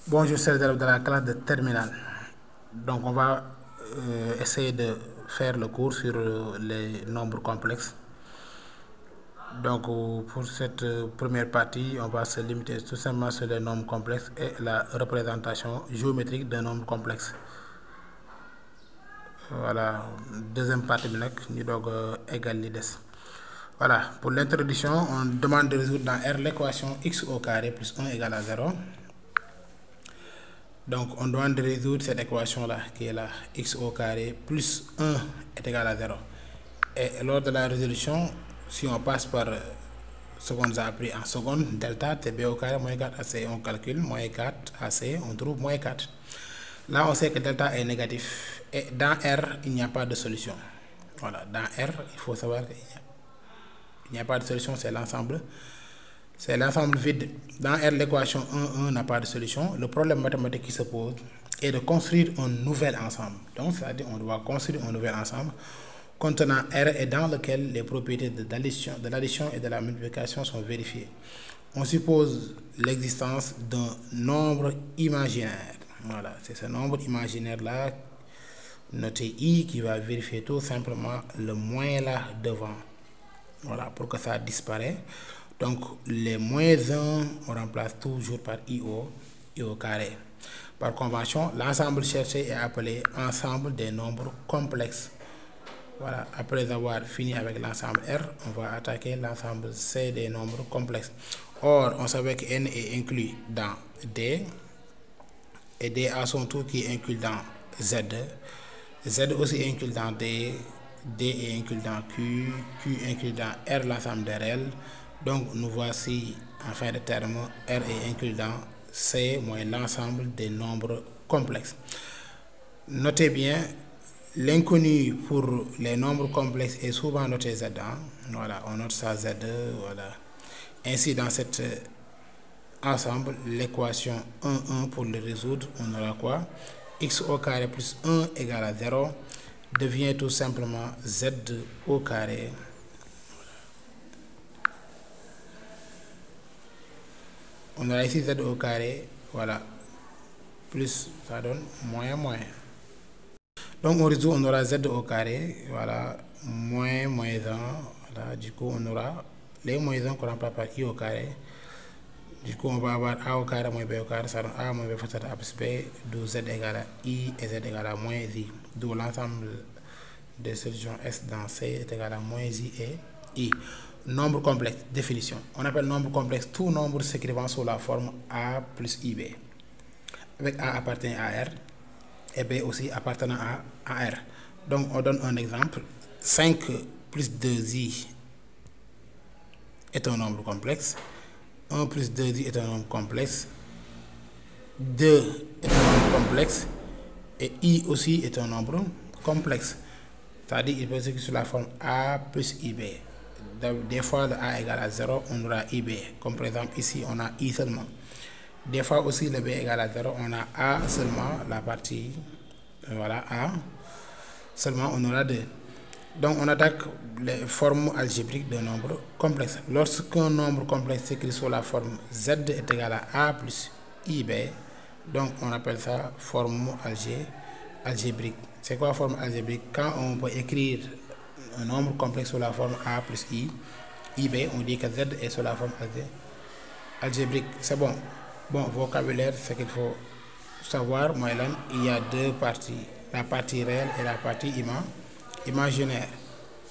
Bonjour, c'est l'élève de la classe de terminale. Donc, on va essayer de faire le cours sur les nombres complexes. Donc, pour cette première partie, on va se limiter tout simplement sur les nombres complexes et la représentation géométrique d'un nombre complexe. Voilà, deuxième partie, nous devons égaliser. Voilà, pour l'introduction, on demande de résoudre dans R l'équation x au carré plus 1 égale à 0. Donc, on doit résoudre cette équation-là, qui est là, x au carré plus 1 est égal à 0. Et lors de la résolution, si on passe par ce qu'on a appris en seconde, delta tb au carré moins 4 ac, on calcule moins 4 ac, on trouve moins 4. Là, on sait que delta est négatif. Et dans R, il n'y a pas de solution. Voilà, dans R, il faut savoir qu'il n'y a pas de solution, c'est l'ensemble. C'est l'ensemble vide. Dans R, l'équation 1 n'a pas de solution. Le problème mathématique qui se pose est de construire un nouvel ensemble. Donc, c'est-à-dire qu'on doit construire un nouvel ensemble contenant R et dans lequel les propriétés de l'addition et de la multiplication sont vérifiées. On suppose l'existence d'un nombre imaginaire. Voilà, c'est ce nombre imaginaire-là, noté I, qui va vérifier tout simplement le moins là devant. Voilà, pour que ça disparaisse. Donc, les moins 1, on remplace toujours par I au carré. Par convention, l'ensemble cherché est appelé ensemble des nombres complexes. Voilà, après avoir fini avec l'ensemble R, on va attaquer l'ensemble C des nombres complexes. Or, on savait que N est inclus dans D, et D à son tour qui est inclus dans Z. Z aussi est inclus dans D, D est inclus dans Q, Q est inclus dans R, l'ensemble des réels. Donc, nous voici, en fin de terme, R est inclus dans C moins l'ensemble des nombres complexes. Notez bien, l'inconnu pour les nombres complexes est souvent noté Z. Voilà, on note ça Z. Voilà. Ainsi, dans cet ensemble, l'équation 1 pour le résoudre, on aura quoi? X au carré plus 1 égale à 0 devient tout simplement Z au carré. On aura ici Z au carré, voilà, plus, ça donne moins. Donc on résout, on aura Z au carré, voilà, moins 1, voilà, du coup on aura les moins 1 qu'on remplace par I au carré. Du coup on va avoir A au carré moins B au carré, ça donne A moins B facteur A plus B, d'où Z égale à I et Z égale à moins I. D'où l'ensemble des solutions S dans C est égal à moins I et I. Nombre complexe, définition. On appelle nombre complexe tout nombre s'écrivant sous la forme A plus IB. Avec A appartenant à R et B aussi appartenant à R. Donc on donne un exemple. 5 plus 2i est un nombre complexe. 1 plus 2i est un nombre complexe. 2 est un nombre complexe. Et I aussi est un nombre complexe. C'est-à-dire qu'il peut s'écrire sous la forme A plus IB. Des fois, le A égale à 0, on aura IB. Comme par exemple, ici, on a I seulement. Des fois aussi, le B égale à 0, on a A seulement, la partie, voilà, A. Seulement, on aura 2. Donc, on attaque les formes algébriques d'un nombre complexe. Lorsqu'un nombre complexe s'écrit sous la forme Z est égal à A plus IB, donc on appelle ça forme algébrique. C'est quoi forme algébrique? Quand on peut écrire un nombre complexe sous la forme A plus IB, on dit que Z est sous la forme algébrique. C'est bon. Bon, vocabulaire, c'est qu'il faut savoir, il y a deux parties, la partie réelle et la partie imaginaire.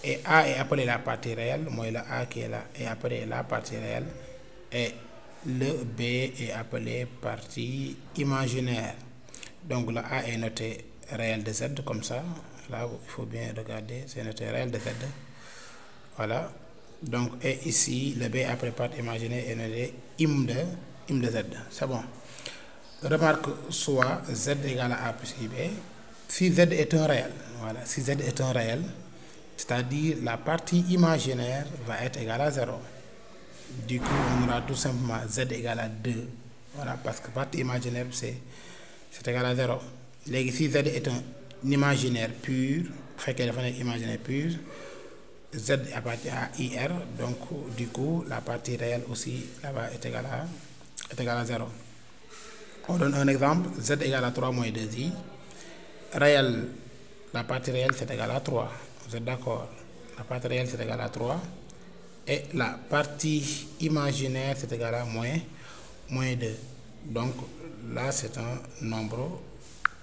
Et A est appelé la partie réelle, moi le A qui est là est appelé la partie réelle, et le B est appelé partie imaginaire. Donc le A est noté réel de Z comme ça. Là, il faut bien regarder, c'est noté réel de Z. Voilà. Donc, et ici, le B après partie imaginaire est noté im de Z. C'est bon. Remarque soit Z égale à A plus IB. Si Z est un réel, voilà, si Z est un réel, c'est-à-dire la partie imaginaire va être égale à 0. Du coup, on aura tout simplement Z égale à 2. Voilà, parce que partie imaginaire, c'est égal à 0. Si Z est un imaginaire pur, fait qu'elle est imaginaire pur, Z appartient à IR, donc du coup, la partie réelle aussi là-bas est égale à 0. On donne un exemple, z égale à 3 moins 2i. Réel, la partie réelle, c'est égal à 3. Vous êtes d'accord? La partie réelle, c'est égal à 3. Et la partie imaginaire, c'est égal à moins 2. Donc là, c'est un nombre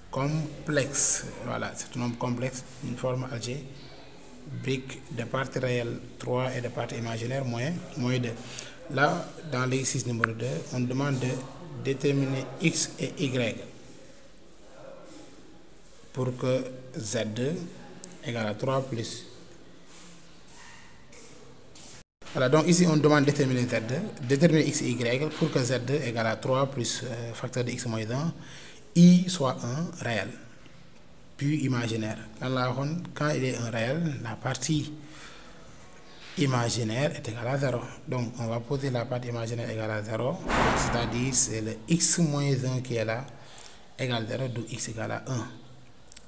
complexe. Voilà, c'est un nombre complexe, une forme algébrique de partie réelle 3 et de partie imaginaire moins 2. Là, dans l'exercice numéro 2, on demande de déterminer x et y pour que z égale à 3 plus. Voilà, donc ici on demande de déterminer z, déterminer x et y pour que z égale à 3 plus facteur de x moins 1, i soit un réel, puis imaginaire. Quand il est un réel, la partie imaginaire est égale à 0. Donc on va poser la partie imaginaire égale à 0, c'est-à-dire c'est le x moins 1 qui est là, égale 0, d'où x égale à 1.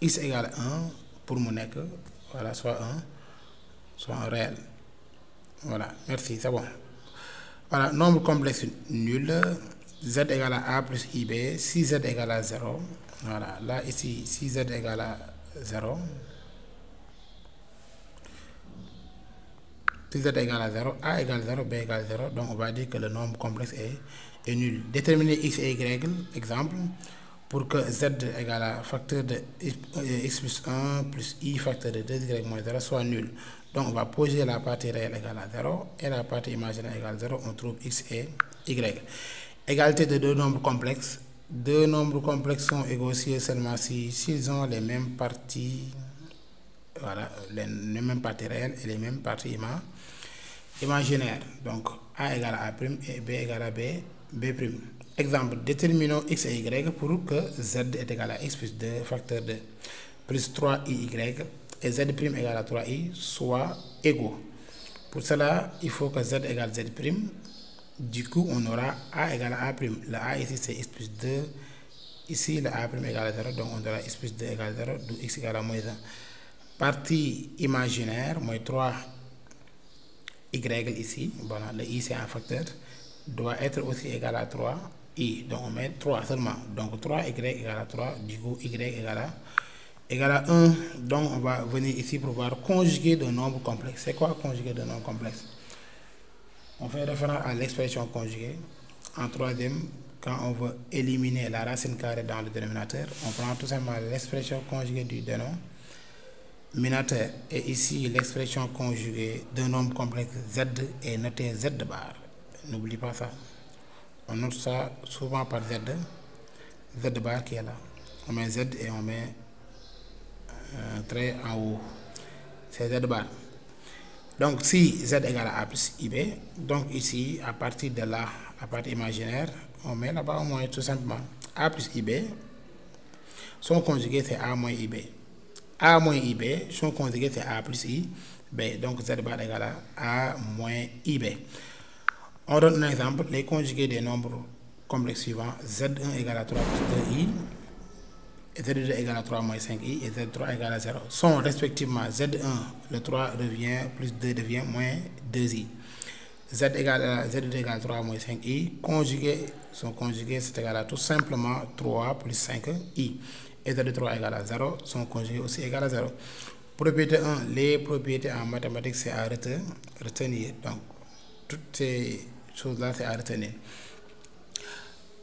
X égale 1 pour mon que voilà, soit un réel. Voilà, merci, c'est bon. Voilà, nombre complexe nul, z égale à a plus ib, si z égale à 0, voilà, là ici, si z égale à 0, si z égale à 0, a égale 0, b égale 0, donc on va dire que le nombre complexe est nul. Déterminer x et y, exemple, pour que z égale à facteur de x plus 1 plus i facteur de 2y moins 0 soit nul. Donc on va poser la partie réelle égale à 0 et la partie imaginaire égale à 0, on trouve x et y. Égalité de deux nombres complexes. Deux nombres complexes sont égaux seulement s'ils ont les mêmes parties, voilà, les mêmes parties réelles et les mêmes parties imaginaires. Donc a égale à a' et b égale à b'. Exemple, déterminons x et y pour que z est égal à x plus 2 facteur de plus 3iy et z' égale à 3i soient égaux. Pour cela, il faut que z égale z'. Du coup, on aura a égale à a'. Le a ici, c'est x plus 2. Ici, le a' égale à 0, donc on aura x plus 2 égale 0, d'où x égale à moins 1. Partie imaginaire, moins 3y ici, voilà, le i c'est un facteur, doit être aussi égal à 3i. Donc on met 3 seulement. Donc 3y égale à 3, du coup y égale à 1. Donc on va venir ici pour voir conjuguer d'un nombre complexe. C'est quoi conjuguer d'un nombre complexe? On fait référence à l'expression conjuguée. En troisième, quand on veut éliminer la racine carrée dans le dénominateur, on prend tout simplement l'expression conjuguée du dénominateur. Et ici, l'expression conjuguée d'un nombre complexe z est notée z bar. N'oublie pas ça. On note ça souvent par z bar qui est là. On met z et on met un trait en haut. C'est z bar. Donc si z égale à a plus ib, donc ici, à partir de là, la partie imaginaire, on met là-bas au moins tout simplement a plus ib. Son conjugué c'est a moins ib. A moins ib, son conjugué c'est a plus ib. Donc z bar égale à a moins ib. On donne un exemple, les conjugués des nombres complexes suivants, z1 égale à 3 plus 2i, et z2 égale à 3 moins 5i, et z3 égale à 0, sont respectivement z1, le 3 revient, plus 2 devient moins 2i. Z2 égale à 3 moins 5i, son conjugué c'est égal à tout simplement 3 plus 5i. Et z3 égale à 0, son conjugué aussi égal à 0. Propriété 1, les propriétés en mathématiques c'est à retenir. Donc, toutes ces choses-là, c'est à retenir.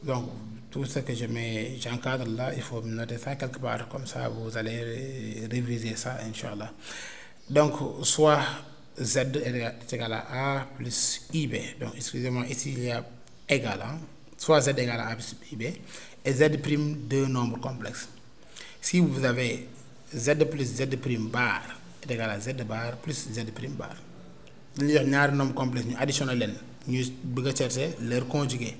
Donc, tout ce que j'encadre là, il faut noter ça quelque part. Comme ça, vous allez réviser ça, Inch'Allah. Donc, soit z est égal à a plus ib. Donc, excusez-moi, ici, il y a égal. Soit z égale à a plus ib et z' deux nombres complexes. Si vous avez z plus z' bar est égal à z bar plus z' bar. Nous avons un nombre complexe, nous additionnons ñu bëgg chercher leur conjugué.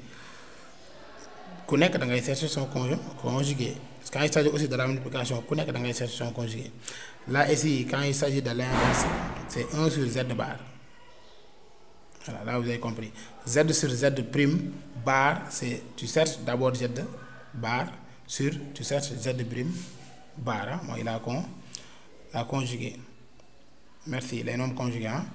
Ku nekk da ngay chercher son conjugué. Quand il s'agit aussi de la multiplication, ku nekk da ngay chercher son conjugué. Là ici, quand il s'agit de l'inverse, c'est 1 sur z bar. Voilà, là vous avez compris. Z sur z prime bar, c'est tu cherches d'abord z bar sur tu cherches z prime bar. Hein? Moi, il a conjugué. Merci, les nombres conjugués. Hein?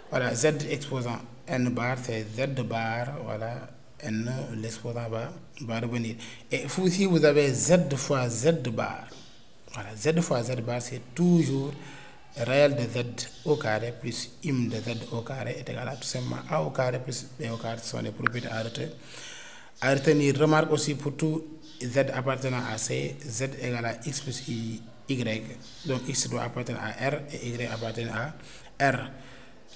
Voilà, z exposant n bar, c'est z bar, voilà, n, l'exposant va revenir. Et si vous avez z fois z bar, voilà, z fois z bar, c'est toujours réel de z au carré plus im de z au carré est égal à tout simplement a au carré plus b au carré. Ce sont les propriétés à retenir. Remarque aussi pour tout z appartenant à C, z égale à x plus y. Donc x doit appartenir à R et y appartient à R.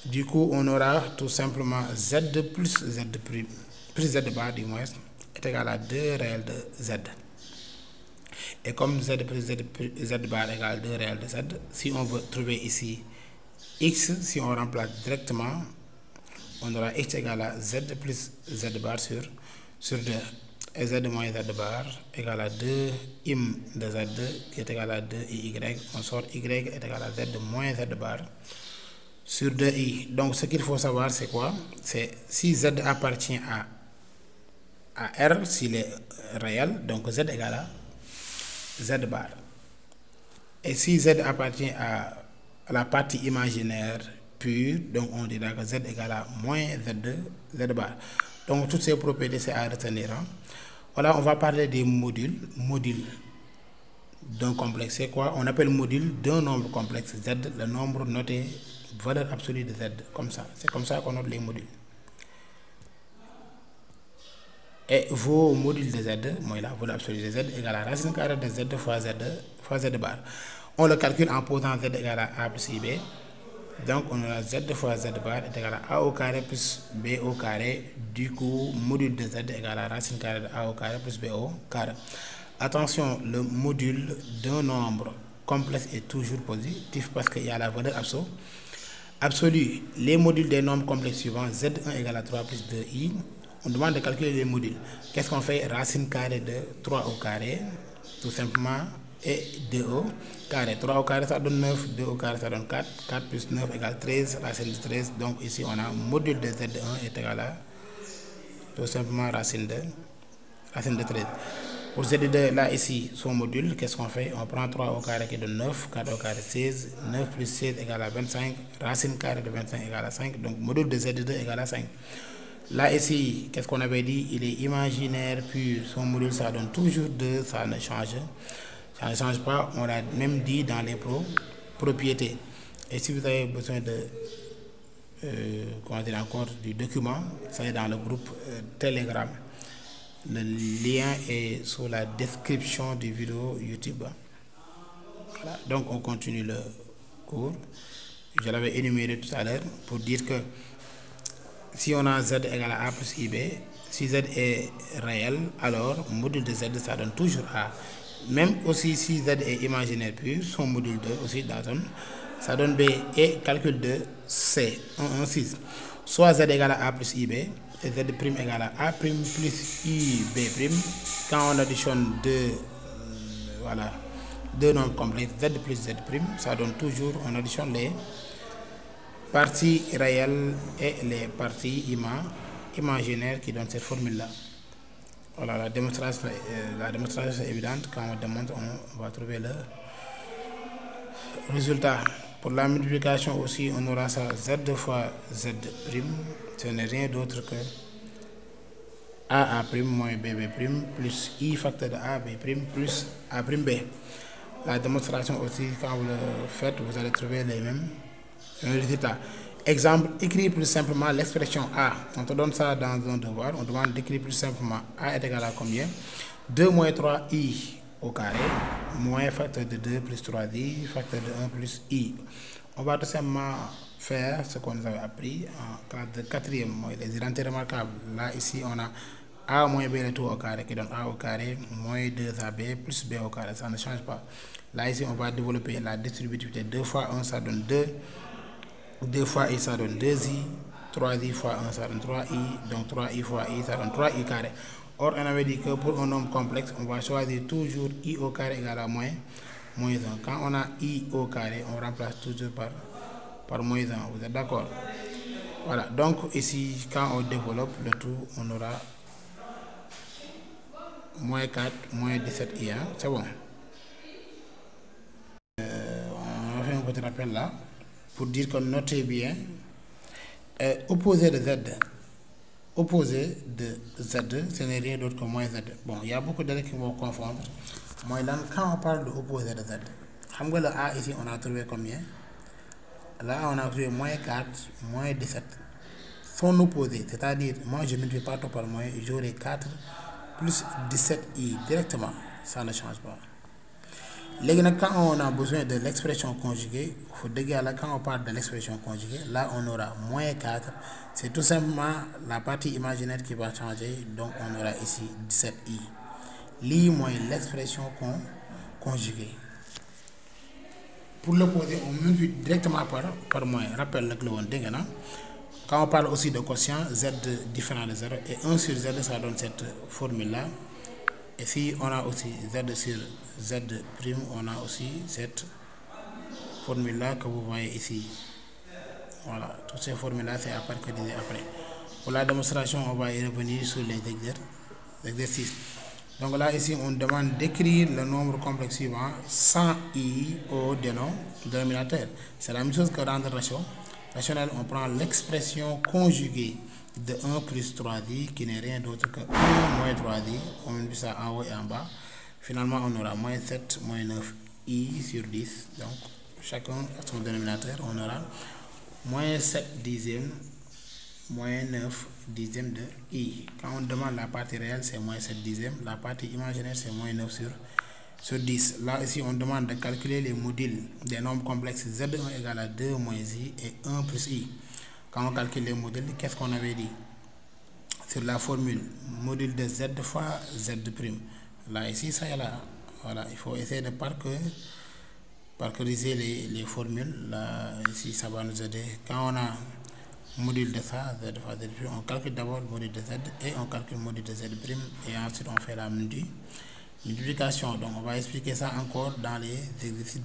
Du coup, on aura tout simplement z plus z prime, plus z bar du moins, est égal à 2 réels de z. Et comme z plus z bar égale 2 réels de z, si on veut trouver ici x, si on remplace directement, on aura x égale à z plus z bar sur 2. Et z moins z bar égale à 2 im de z qui est égal à 2 y. On sort y est égal à z moins z bar sur 2i. Donc ce qu'il faut savoir c'est quoi? C'est si z appartient à R, s'il est réel, donc z égale à z bar. Et si z appartient à la partie imaginaire pure, donc on dira que z égale à moins z bar. Donc toutes ces propriétés c'est à retenir. Hein. Voilà, on va parler des modules. Module d'un complexe, c'est quoi? On appelle module d'un nombre complexe z, le nombre noté valeur absolue de z, comme ça. C'est comme ça qu'on note les modules. Et vos modules de z, moi la valeur absolue de z égale à racine carrée de z fois z bar. On le calcule en posant z égale à a plus ib. Donc on a z fois z bar est égal à a au carré plus b au carré. Du coup, module de z égale à racine carrée de a au carré plus b au carré. Attention, le module d'un nombre complexe est toujours positif parce qu'il y a la valeur absolue. Les modules des nombres complexes suivants, z1 égale à 3 plus 2i. On demande de calculer les modules. Qu'est-ce qu'on fait? Racine carrée de 3 au carré, tout simplement, et 2 au carré. 3 au carré, ça donne 9, 2 au carré, ça donne 4. 4 plus 9 égale 13, racine de 13. Donc ici, on a module de z1 est égal à, tout simplement, racine de 13. Pour z2, là, ici, son module, qu'est-ce qu'on fait? On prend 3 au carré qui donne 9, 4 au carré 16, 9 plus 16 égale à 25, racine carrée de 25 égale à 5, donc module de z2 égale à 5. Là, ici, qu'est-ce qu'on avait dit? Il est imaginaire pur, son module, ça donne toujours 2, ça ne change pas. On l'a même dit dans les propriétés. Et si vous avez besoin de, comment dire encore, du document, ça est dans le groupe Telegram. Le lien est sous la description du vidéo YouTube. Voilà. Donc on continue le cours. Je l'avais énuméré tout à l'heure pour dire que si on a z égale à a plus ib, si z est réel, alors module de z ça donne toujours a. Même aussi si z est imaginaire pur, son module 2 aussi ça donne b. Et calcul de c 6. Soit z égale à a plus ib et z' égale à a' plus ib'. Quand on additionne deux nombres complexes, z plus z', ça donne toujours, on additionne les parties réelles et les parties imaginaires qui donnent cette formule-là. Voilà, la démonstration est évidente. Quand on démontre, on va trouver le résultat. Pour la multiplication aussi, on aura ça z fois z'. Ce n'est rien d'autre que a' moins bb' plus i facteur de a b' plus a' b. La démonstration aussi, quand vous le faites, vous allez trouver les mêmes résultats. Exemple, écrire plus simplement l'expression a. On te donne ça dans un devoir. On demande d'écrire plus simplement a est égal à combien? 2 moins 3i au carré moins facteur de 2 plus 3i facteur de 1 plus i. On va tout simplement faire ce qu'on avait appris en classe de 4e, les identités remarquables. Là, ici, on a a moins b le tout au carré qui donne a au carré moins 2ab plus b au carré. Ça ne change pas. Là, ici, on va développer la distributivité. 2 fois 1, ça donne 2. 2 fois i, ça donne 2i. 3i fois 1, ça donne 3i. Donc 3i fois i, ça donne 3i carré. Or, on avait dit que pour un nombre complexe, on va choisir toujours i au carré égale à moins 1. Quand on a i au carré, on remplace toujours par moins 1. Vous êtes d'accord? Voilà. Donc ici, quand on développe le tout, on aura moins 4, moins 17i. Hein? C'est bon. On va faire un petit rappel là pour dire que notez bien. Opposé de z. opposé de z, ce n'est rien d'autre que moins z. Bon, il y a beaucoup d'élèves qui vont confondre. Moi, quand on parle de opposé de z, le a ici, on a trouvé combien? Là, on a trouvé moins 4, moins 17. Son opposé, c'est-à-dire, moi, je ne multiplie pas tout par moins, j'aurai 4 plus 17i directement. Ça ne change pas. Quand on a besoin de l'expression conjuguée, quand on parle de l'expression conjuguée, là on aura moins 4. C'est tout simplement la partie imaginaire qui va changer. Donc on aura ici 17i. Li moins l'expression conjuguée. Pour l'opposé, on multiplie directement par moins. Rappelle le on dit, quand on parle aussi de quotient, z différent de 0 et 1 sur z, ça donne cette formule-là. Et si on a aussi z sur z', on a aussi cette formule-là que vous voyez ici. Voilà, toutes ces formules-là, c'est à parcourir après. Pour la démonstration, on va y revenir sur les exercices. Donc là, ici, on demande d'écrire le nombre complexe suivant sans i au dénominateur. C'est la même chose que rendre rationnel. On prend l'expression conjuguée de 1 plus 3i qui n'est rien d'autre que 1 moins 3i. On met ça en haut et en bas. Finalement, on aura moins 7 moins 9i sur 10. Donc, chacun à son dénominateur, on aura moins 7 dixièmes moins 9 dixièmes de i. Quand on demande la partie réelle, c'est moins 7 dixièmes. La partie imaginaire, c'est moins 9 sur 10. Là, ici, on demande de calculer les modules des nombres complexes z1 égale à 2 moins i et 1 plus i. Quand on calcule les modules, qu'est-ce qu'on avait dit? Sur la formule, module de z fois z'. Là, ici, ça est là. Voilà, il faut essayer de parcouriser les formules. Là, ici, ça va nous aider. Quand on a module de ça, z fois z', on calcule d'abord le module de z et on calcule le module de z', et ensuite on fait la multiplication. Donc, on va expliquer ça encore dans les exercices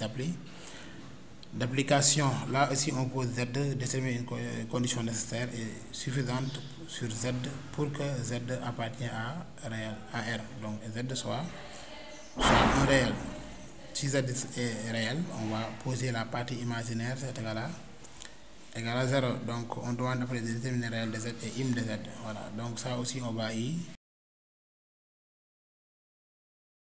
d'application. Là aussi, on pose z, déterminer une condition nécessaire et suffisante sur z pour que z appartienne à R. Donc, z soit un réel. Si z est réel, on va poser la partie imaginaire, c'est égal à 0. Donc, on doit déterminer réel de z et im de z. Voilà. Donc, ça aussi, on va y